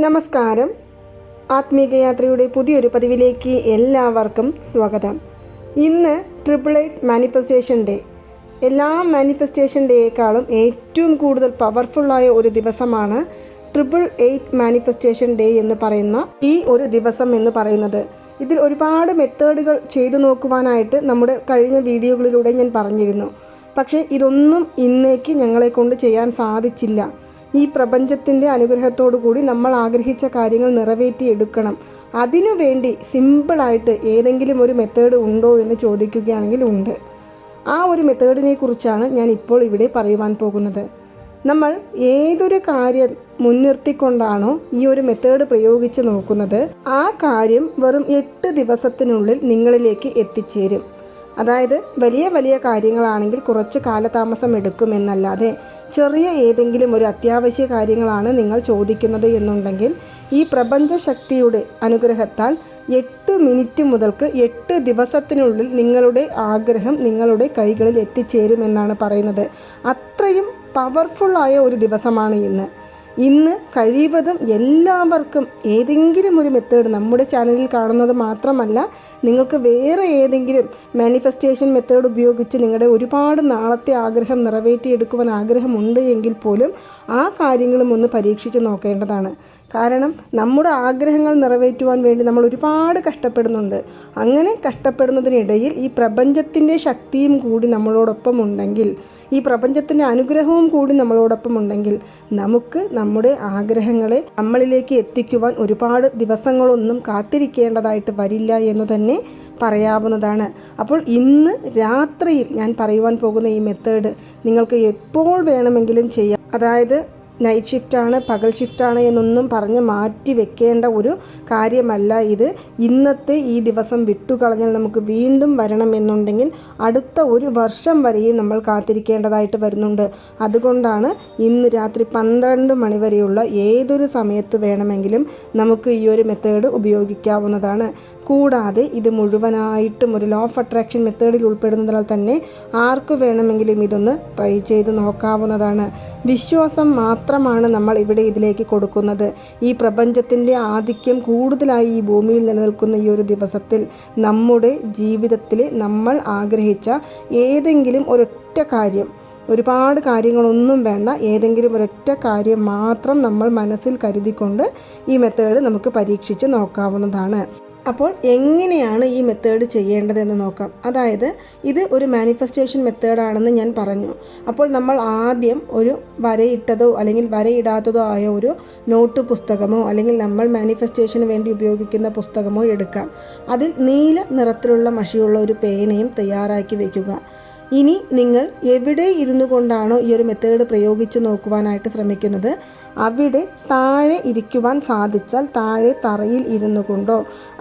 നമസ്കാരം. ആത്മീകയാത്രയുടെ പുതിയൊരു പതിവിലേക്ക് എല്ലാവർക്കും സ്വാഗതം. ഇന്ന് 888 മാനിഫെസ്റ്റേഷൻ ഡേ. എല്ലാ മാനിഫെസ്റ്റേഷൻ ഡേയേക്കാളും ഏറ്റവും കൂടുതൽ പവർഫുള്ളായ ഒരു ദിവസമാണ് 888 മാനിഫെസ്റ്റേഷൻ ഡേ എന്ന് പറയുന്ന ഈ ഒരു ദിവസം എന്ന് പറയുന്നത്. ഇതിൽ ഒരുപാട് മെത്തേഡുകൾ ചെയ്തു നോക്കുവാനായിട്ട് നമ്മുടെ കഴിഞ്ഞ വീഡിയോകളിലൂടെ ഞാൻ പറഞ്ഞിരുന്നു. പക്ഷേ ഇതൊന്നും ഇന്നേക്ക് ഞങ്ങളെ കൊണ്ട് ചെയ്യാൻ സാധിച്ചില്ല. ഈ പ്രപഞ്ചത്തിൻ്റെ അനുഗ്രഹത്തോടു കൂടി നമ്മൾ ആഗ്രഹിച്ച കാര്യങ്ങൾ നിറവേറ്റിയെടുക്കണം. അതിനുവേണ്ടി സിമ്പിളായിട്ട് ഏതെങ്കിലും ഒരു മെത്തേഡ് ഉണ്ടോ എന്ന് ചോദിക്കുകയാണെങ്കിൽ ഉണ്ട്. ആ ഒരു മെത്തേഡിനെ കുറിച്ചാണ് ഞാൻ ഇപ്പോൾ ഇവിടെ പറയുവാൻ പോകുന്നത്. നമ്മൾ ഏതൊരു കാര്യം മുൻനിർത്തിക്കൊണ്ടാണോ ഈ ഒരു മെത്തേഡ് പ്രയോഗിച്ച് നോക്കുന്നത്, ആ കാര്യം വെറും 8 ദിവസത്തിനുള്ളിൽ നിങ്ങളിലേക്ക് എത്തിച്ചേരും. അതായത് വലിയ വലിയ കാര്യങ്ങളാണെങ്കിൽ കുറച്ച് കാലതാമസം എടുക്കുമെന്നല്ലാതെ ചെറിയ ഏതെങ്കിലും ഒരു അത്യാവശ്യ കാര്യങ്ങളാണ് നിങ്ങൾ ചോദിക്കുന്നത് എന്നുണ്ടെങ്കിൽ ഈ പ്രപഞ്ച ശക്തിയുടെ അനുഗ്രഹത്താൽ 8 മിനിറ്റ് മുതൽക്ക് 8 ദിവസത്തിനുള്ളിൽ നിങ്ങളുടെ ആഗ്രഹം നിങ്ങളുടെ കൈകളിൽ എത്തിച്ചേരുമെന്നാണ് പറയുന്നത്. അത്രയും പവർഫുള്ളായ ഒരു ദിവസമാണ് ഇന്ന് കഴിവതും എല്ലാവർക്കും ഏതെങ്കിലും ഒരു മെത്തേഡ് നമ്മുടെ ചാനലിൽ കാണുന്നത് മാത്രമല്ല, നിങ്ങൾക്ക് വേറെ ഏതെങ്കിലും മാനിഫെസ്റ്റേഷൻ മെത്തേഡ് ഉപയോഗിച്ച് നിങ്ങളുടെ ഒരുപാട് നാളത്തെ ആഗ്രഹം നിറവേറ്റിയെടുക്കുവാൻ ആഗ്രഹമുണ്ട് എങ്കിൽ പോലും ആ കാര്യങ്ങളും ഒന്ന് പരീക്ഷിച്ച് നോക്കേണ്ടതാണ്. കാരണം നമ്മുടെ ആഗ്രഹങ്ങൾ നിറവേറ്റുവാൻ വേണ്ടി നമ്മൾ ഒരുപാട് കഷ്ടപ്പെടുന്നുണ്ട്. അങ്ങനെ കഷ്ടപ്പെടുന്നതിനിടയിൽ ഈ പ്രപഞ്ചത്തിൻ്റെ ശക്തിയും കൂടി നമ്മളോടൊപ്പം ഉണ്ടെങ്കിൽ, ഈ പ്രപഞ്ചത്തിൻ്റെ അനുഗ്രഹവും കൂടി നമ്മളോടൊപ്പം ഉണ്ടെങ്കിൽ നമുക്ക് നമ്മുടെ ആഗ്രഹങ്ങളെ നമ്മളിലേക്ക് എത്തിക്കുവാൻ ഒരുപാട് ദിവസങ്ങളൊന്നും കാത്തിരിക്കേണ്ടതായിട്ട് വരില്ല എന്നു തന്നെ പറയാവുന്നതാണ്. അപ്പോൾ ഇന്ന് രാത്രിയിൽ ഞാൻ പറയുവാൻ പോകുന്ന ഈ മെത്തേഡ് നിങ്ങൾക്ക് എപ്പോൾ വേണമെങ്കിലും ചെയ്യാം. അതായത് നൈറ്റ് ഷിഫ്റ്റാണ്, പകൽ ഷിഫ്റ്റാണ് എന്നൊന്നും പറഞ്ഞ് മാറ്റി വെക്കേണ്ട ഒരു കാര്യമല്ല ഇത്. ഇന്നത്തെ ഈ ദിവസം വിട്ടുകളഞ്ഞാൽ നമുക്ക് വീണ്ടും വരണമെന്നുണ്ടെങ്കിൽ അടുത്ത ഒരു വർഷം വരെയും നമ്മൾ കാത്തിരിക്കേണ്ടതായിട്ട് വരുന്നുണ്ട്. അതുകൊണ്ടാണ് ഇന്ന് രാത്രി 12 മണി വരെയുള്ള ഏതൊരു സമയത്ത് വേണമെങ്കിലും നമുക്ക് ഈ ഒരു മെത്തേഡ് ഉപയോഗിക്കാവുന്നതാണ്. കൂടാതെ ഇത് മുഴുവനായിട്ടും ഒരു ലോ ഓഫ് അട്രാക്ഷൻ മെത്തേഡിൽ ഉൾപ്പെടുന്നതിനാൽ തന്നെ ആർക്ക് വേണമെങ്കിലും ഇതൊന്ന് ട്രൈ ചെയ്ത് നോക്കാവുന്നതാണ്. വിശ്വാസം മാത്രമാണ് നമ്മൾ ഇവിടെ ഇതിലേക്ക് കൊടുക്കുന്നത്. ഈ പ്രപഞ്ചത്തിൻ്റെ ആധിക്യം കൂടുതലായി ഈ ഭൂമിയിൽ നിലനിൽക്കുന്ന ഈ ഒരു ദിവസത്തിൽ നമ്മുടെ ജീവിതത്തിൽ നമ്മൾ ആഗ്രഹിച്ച ഏതെങ്കിലും ഒരൊറ്റ കാര്യം, ഒരുപാട് കാര്യങ്ങളൊന്നും വേണ്ട, ഏതെങ്കിലും ഒരൊറ്റ കാര്യം മാത്രം നമ്മൾ മനസ്സിൽ കരുതിക്കൊണ്ട് ഈ മെത്തേഡ് നമുക്ക് പരീക്ഷിച്ച് നോക്കാവുന്നതാണ്. അപ്പോൾ എങ്ങനെയാണ് ഈ മെത്തേഡ് ചെയ്യേണ്ടതെന്ന് നോക്കാം. അതായത് ഇത് ഒരു മാനിഫെസ്റ്റേഷൻ മെത്തേഡാണെന്ന് ഞാൻ പറഞ്ഞു. അപ്പോൾ നമ്മൾ ആദ്യം ഒരു വരയിട്ടതോ അല്ലെങ്കിൽ വരയിടാത്തതോ ആയ ഒരു നോട്ട് പുസ്തകമോ അല്ലെങ്കിൽ നമ്മൾ മാനിഫെസ്റ്റേഷന് വേണ്ടി ഉപയോഗിക്കുന്ന പുസ്തകമോ എടുക്കാം. അതിൽ നീല നിറത്തിലുള്ള മഷിയുള്ള ഒരു പേനയും തയ്യാറാക്കി വയ്ക്കുക. ഇനി നിങ്ങൾ എവിടെ ഇരുന്നു കൊണ്ടാണോ ഈ ഒരു മെത്തേഡ് പ്രയോഗിച്ച് നോക്കുവാനായിട്ട് ശ്രമിക്കുന്നത്, അവിടെ താഴെ ഇരിക്കുവാൻ സാധിച്ചാൽ താഴെ തറയിൽ ഇരുന്നു കൊണ്ടോ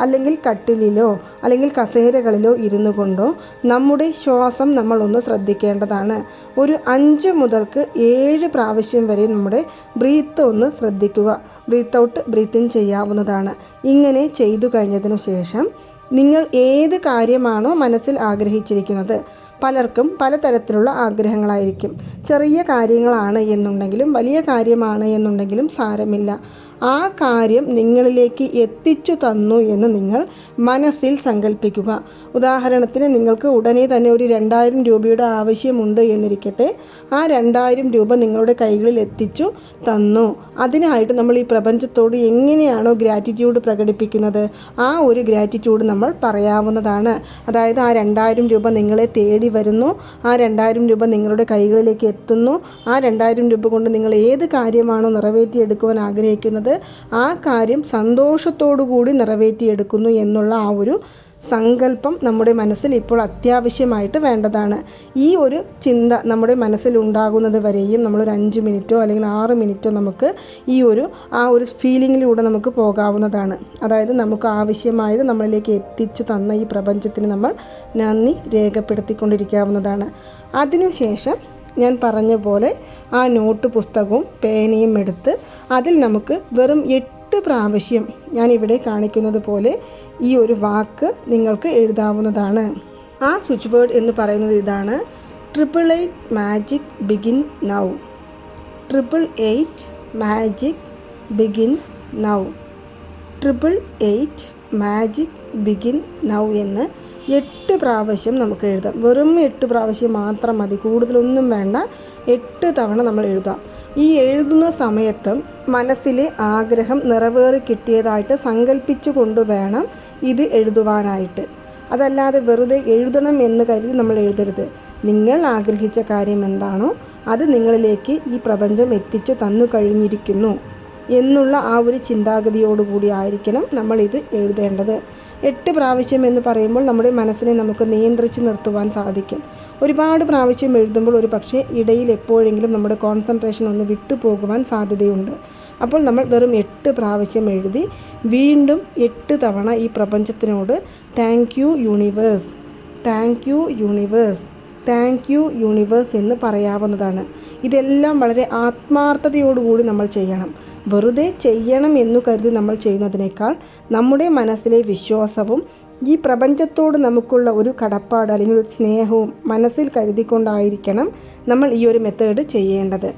അല്ലെങ്കിൽ കട്ടിലിലോ അല്ലെങ്കിൽ കസേരകളിലോ ഇരുന്നു കൊണ്ടോ നമ്മുടെ ശ്വാസം നമ്മളൊന്ന് ശ്രദ്ധിക്കേണ്ടതാണ്. ഒരു 5 മുതൽക്ക് 7 പ്രാവശ്യം വരെ നമ്മുടെ ബ്രീത്ത് ഒന്ന് ശ്രദ്ധിക്കുക. ബ്രീത്ത് ഔട്ട്, ബ്രീത്ത് ഇൻ ചെയ്യാവുന്നതാണ്. ഇങ്ങനെ ചെയ്തു കഴിഞ്ഞതിനു ശേഷം നിങ്ങൾ ഏത് കാര്യമാണോ മനസ്സിൽ ആഗ്രഹിച്ചിരിക്കുന്നത്, പലർക്കും പലതരത്തിലുള്ള ആഗ്രഹങ്ങളായിരിക്കും. ചെറിയ കാര്യങ്ങളാണ് എന്നുണ്ടെങ്കിലും വലിയ കാര്യമാണ് എന്നുണ്ടെങ്കിലും സാരമില്ല. ആ കാര്യം നിങ്ങളിലേക്ക് എത്തിച്ചു തന്നു എന്ന് നിങ്ങൾ മനസ്സിൽ സങ്കല്പിക്കുക. ഉദാഹരണത്തിന് നിങ്ങൾക്ക് ഉടനെ തന്നെ ഒരു 2000 രൂപയുടെ ആവശ്യമുണ്ട് എന്നിരിക്കട്ടെ. ആ 2000 രൂപ നിങ്ങളുടെ കൈകളിൽ എത്തിച്ചു തന്നു. അതിനായിട്ട് നമ്മൾ ഈ പ്രപഞ്ചത്തോട് എങ്ങനെയാണോ ഗ്രാറ്റിറ്റ്യൂഡ് പ്രകടിപ്പിക്കുന്നത്, ആ ഒരു ഗ്രാറ്റിറ്റ്യൂഡ് നമ്മൾ പറയാവുന്നതാണ്. അതായത് ആ 2000 രൂപ നിങ്ങളെ തേടി വരുന്നു, ആ 2000 രൂപ നിങ്ങളുടെ കൈകളിലേക്ക് എത്തുന്നു, ആ 2000 രൂപ കൊണ്ട് നിങ്ങൾ ഏത് കാര്യമാണോ നിറവേറ്റിയെടുക്കുവാൻ ആഗ്രഹിക്കുന്നത് ആ കാര്യം സന്തോഷത്തോടു കൂടി നിറവേറ്റിയെടുക്കുന്നു എന്നുള്ള ആ ഒരു സങ്കല്പം നമ്മുടെ മനസ്സിൽ ഇപ്പോൾ അത്യാവശ്യമായിട്ട് വേണ്ടതാണ്. ഈ ഒരു ചിന്ത നമ്മുടെ മനസ്സിൽ ഉണ്ടാകുന്നത് വരെയും നമ്മളൊരു 5 മിനിറ്റോ അല്ലെങ്കിൽ 6 മിനിറ്റോ നമുക്ക് ആ ഒരു ഫീലിങ്ങിലൂടെ നമുക്ക് പോകാവുന്നതാണ്. അതായത് നമുക്ക് ആവശ്യമായത് നമ്മളിലേക്ക് എത്തിച്ചു തന്ന ഈ പ്രപഞ്ചത്തിന് നമ്മൾ നന്ദി രേഖപ്പെടുത്തിക്കൊണ്ടിരിക്കാവുന്നതാണ്. അതിനുശേഷം ഞാൻ പറഞ്ഞ പോലെ ആ നോട്ട് പുസ്തകവും പേനയും എടുത്ത് അതിൽ നമുക്ക് വെറും 8 പ്രാവശ്യം ഞാനിവിടെ കാണിക്കുന്നത് പോലെ ഈ ഒരു വാക്ക് നിങ്ങൾക്ക് എഴുതാവുന്നതാണ്. ആ സ്വിച്ച് വേർഡ് എന്ന് പറയുന്നത് ഇതാണ്: 888 magic begin now. 888 magic begin now. 888 magic begin now എന്ന് 8 പ്രാവശ്യം നമുക്ക് എഴുതാം. വെറും 8 പ്രാവശ്യം മാത്രം മതി, കൂടുതലൊന്നും വേണ്ട. 8 തവണ നമ്മൾ എഴുതാം. ഈ എഴുതുന്ന സമയത്തും മനസ്സിലെ ആഗ്രഹം നിറവേറി കിട്ടിയതായിട്ട് സങ്കല്പിച്ചു കൊണ്ട് വേണം ഇത് എഴുതുവാനായിട്ട്. അതല്ലാതെ വെറുതെ എഴുതണം എന്ന് കരുതി നമ്മൾ എഴുതരുത്. നിങ്ങൾ ആഗ്രഹിച്ച കാര്യം എന്താണോ അത് നിങ്ങളിലേക്ക് ഈ പ്രപഞ്ചം എത്തിച്ചു തന്നു കഴിഞ്ഞിരിക്കുന്നു എന്നുള്ള ആ ഒരു ചിന്താഗതിയോടുകൂടി ആയിരിക്കണം നമ്മളിത് എഴുതേണ്ടത്. 8 പ്രാവശ്യം എന്ന് പറയുമ്പോൾ നമ്മുടെ മനസ്സിനെ നമുക്ക് നിയന്ത്രിച്ച് നിർത്തുവാൻ സാധിക്കും. ഒരുപാട് പ്രാവശ്യം എഴുതുമ്പോൾ ഒരു പക്ഷേ ഇടയിൽ എപ്പോഴെങ്കിലും നമ്മുടെ കോൺസെൻട്രേഷൻ ഒന്ന് വിട്ടുപോകുവാൻ സാധ്യതയുണ്ട്. അപ്പോൾ നമ്മൾ വെറും 8 പ്രാവശ്യം എഴുതി വീണ്ടും 8 തവണ ഈ പ്രപഞ്ചത്തിനോട് thank you universe, thank you universe, thank you universe എന്ന് പറയാവുന്നതാണ്. ഇതെല്ലാം വളരെ ആത്മാർത്ഥതയോടുകൂടി നമ്മൾ ചെയ്യണം. വെറുതെ ചെയ്യണം എന്നു കരുതി നമ്മൾ ചെയ്യുന്നതിനേക്കാൾ നമ്മുടെ മനസ്സിലെ വിശ്വാസവും ഈ പ്രപഞ്ചത്തോട് നമുക്കുള്ള ഒരു കടപ്പാട് അല്ലെങ്കിൽ ഒരു സ്നേഹവും മനസ്സിൽ കരുതിക്കൊണ്ടായിരിക്കണം നമ്മൾ ഈ ഒരു മെത്തേഡ് ചെയ്യേണ്ടത്.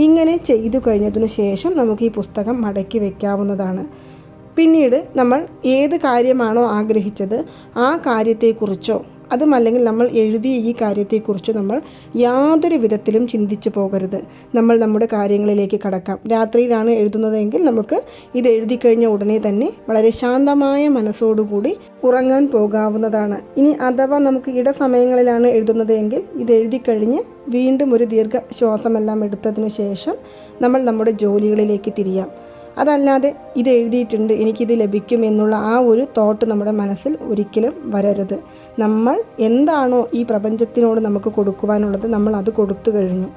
ഇങ്ങനെ ചെയ്തു കഴിഞ്ഞതിനു ശേഷം നമുക്ക് ഈ പുസ്തകം മടക്കി വയ്ക്കാവുന്നതാണ്. പിന്നീട് നമ്മൾ ഏത് കാര്യമാണോ ആഗ്രഹിച്ചത് ആ കാര്യത്തെക്കുറിച്ചോ അതുമല്ലെങ്കിൽ നമ്മൾ എഴുതിയ ഈ കാര്യത്തെക്കുറിച്ച് നമ്മൾ യാതൊരു വിധത്തിലും ചിന്തിച്ചു പോകരുത്. നമ്മൾ നമ്മുടെ കാര്യങ്ങളിലേക്ക് കടക്കാം. രാത്രിയിലാണ് എഴുതുന്നതെങ്കിൽ നമുക്ക് ഇത് എഴുതി കഴിഞ്ഞ ഉടനെ തന്നെ വളരെ ശാന്തമായ മനസ്സോടുകൂടി ഉറങ്ങാൻ പോകാവുന്നതാണ്. ഇനി അഥവാ നമുക്ക് ഇടസമയങ്ങളിലാണ് എഴുതുന്നതെങ്കിൽ ഇത് എഴുതി കഴിഞ്ഞ് വീണ്ടും ഒരു ദീർഘ ശ്വാസമെല്ലാം എടുത്തതിനു ശേഷം നമ്മൾ നമ്മുടെ ജോലികളിലേക്ക് തിരിയാം. അതല്ലാതെ ഇത് എഴുതിയിട്ടുണ്ട് എനിക്കിത് ലഭിക്കും എന്നുള്ള ആ ഒരു തോട്ട് നമ്മുടെ മനസ്സിൽ ഒരിക്കലും വരരുത്. നമ്മൾ എന്താണോ ഈ പ്രപഞ്ചത്തിനോട് നമുക്ക് കൊടുക്കുവാനുള്ളത് നമ്മൾ അത് കൊടുത്തു കഴിഞ്ഞു.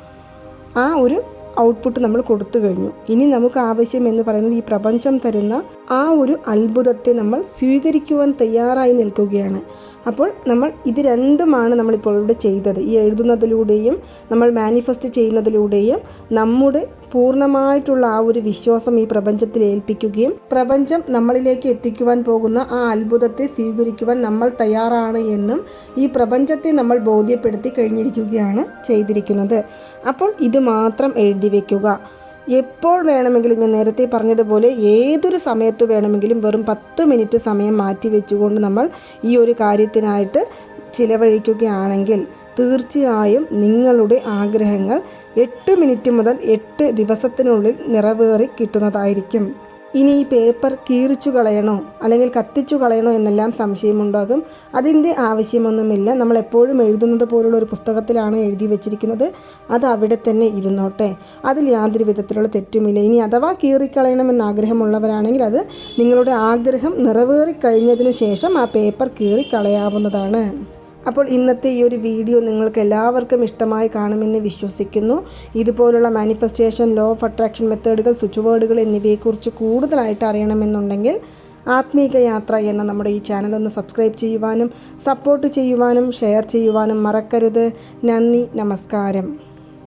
ആ ഒരു ഔട്ട്പുട്ട് നമ്മൾ കൊടുത്തു കഴിഞ്ഞു. ഇനി നമുക്ക് ആവശ്യം എന്ന് പറയുന്നത് ഈ പ്രപഞ്ചം തരുന്ന ആ ഒരു അത്ഭുതത്തെ നമ്മൾ സ്വീകരിക്കുവാൻ തയ്യാറായി നിൽക്കുകയാണ്. അപ്പോൾ നമ്മൾ ഇത് രണ്ടുമാണ് നമ്മളിപ്പോൾ ഇവിടെ ചെയ്തത്. ഈ എഴുതുന്നതിലൂടെയും നമ്മൾ മാനിഫെസ്റ്റ് ചെയ്യുന്നതിലൂടെയും നമ്മുടെ പൂർണ്ണമായിട്ടുള്ള ആ ഒരു വിശ്വാസം ഈ പ്രപഞ്ചത്തിൽ ഏൽപ്പിക്കുകയും പ്രപഞ്ചം നമ്മളിലേക്ക് എത്തിക്കുവാൻ പോകുന്ന ആ അത്ഭുതത്തെ സ്വീകരിക്കുവാൻ നമ്മൾ തയ്യാറാണ് എന്നും ഈ പ്രപഞ്ചത്തെ നമ്മൾ ബോധ്യപ്പെടുത്തി കഴിഞ്ഞിരിക്കുകയാണ് ചെയ്തിരിക്കുന്നത്. അപ്പോൾ ഇത് മാത്രം എഴുതി വയ്ക്കുക. എപ്പോൾ വേണമെങ്കിലും ഞാൻ നേരത്തെ പറഞ്ഞതുപോലെ ഏതൊരു സമയത്ത് വേണമെങ്കിലും വെറും 10 മിനിറ്റ് സമയം മാറ്റി വെച്ചുകൊണ്ട് നമ്മൾ ഈ ഒരു കാര്യത്തിനായിട്ട് ചിലവഴിക്കുകയാണെങ്കിൽ തീർച്ചയായും നിങ്ങളുടെ ആഗ്രഹങ്ങൾ 8 മിനിറ്റ് മുതൽ 8 ദിവസത്തിനുള്ളിൽ നിറവേറി കിട്ടുന്നതായിരിക്കും. ഇനി ഈ പേപ്പർ കീറിച്ചു കളയണോ അല്ലെങ്കിൽ കത്തിച്ചു കളയണോ എന്നെല്ലാം സംശയമുണ്ടാകും. അതിൻ്റെ ആവശ്യമൊന്നുമില്ല. നമ്മൾ എപ്പോഴും എഴുതുന്നത് പോലുള്ള ഒരു പുസ്തകത്തിലാണ് എഴുതി വെച്ചിരിക്കുന്നത്. അത് അവിടെ തന്നെ ഇരുന്നോട്ടെ. അതിൽ യാതൊരു വിധത്തിലുള്ള തെറ്റുമില്ല. ഇനി അഥവാ കീറിക്കളയണമെന്ന് ആഗ്രഹമുള്ളവരാണെങ്കിൽ അത് നിങ്ങളുടെ ആഗ്രഹം നിറവേറി കഴിഞ്ഞതിനു ശേഷം ആ പേപ്പർ കീറിക്കളയാവുന്നതാണ്. അപ്പോൾ ഇന്നത്തെ ഈ ഒരു വീഡിയോ നിങ്ങൾക്ക് എല്ലാവർക്കും ഇഷ്ടമായി കാണുമെന്ന് വിശ്വസിക്കുന്നു. ഇതുപോലുള്ള മാനിഫെസ്റ്റേഷൻ, ലോ ഓഫ് അട്രാക്ഷൻ മെത്തേഡുകൾ, സ്വിച്ച് വേർഡുകൾ എന്നിവയെക്കുറിച്ച് കൂടുതലായിട്ട് അറിയണമെന്നുണ്ടെങ്കിൽ ആത്മീക യാത്ര എന്ന നമ്മുടെ ഈ ചാനൽ ഒന്ന് സബ്സ്ക്രൈബ് ചെയ്യുവാനും സപ്പോർട്ട് ചെയ്യുവാനും ഷെയർ ചെയ്യുവാനും മറക്കരുത്. നന്ദി, നമസ്കാരം.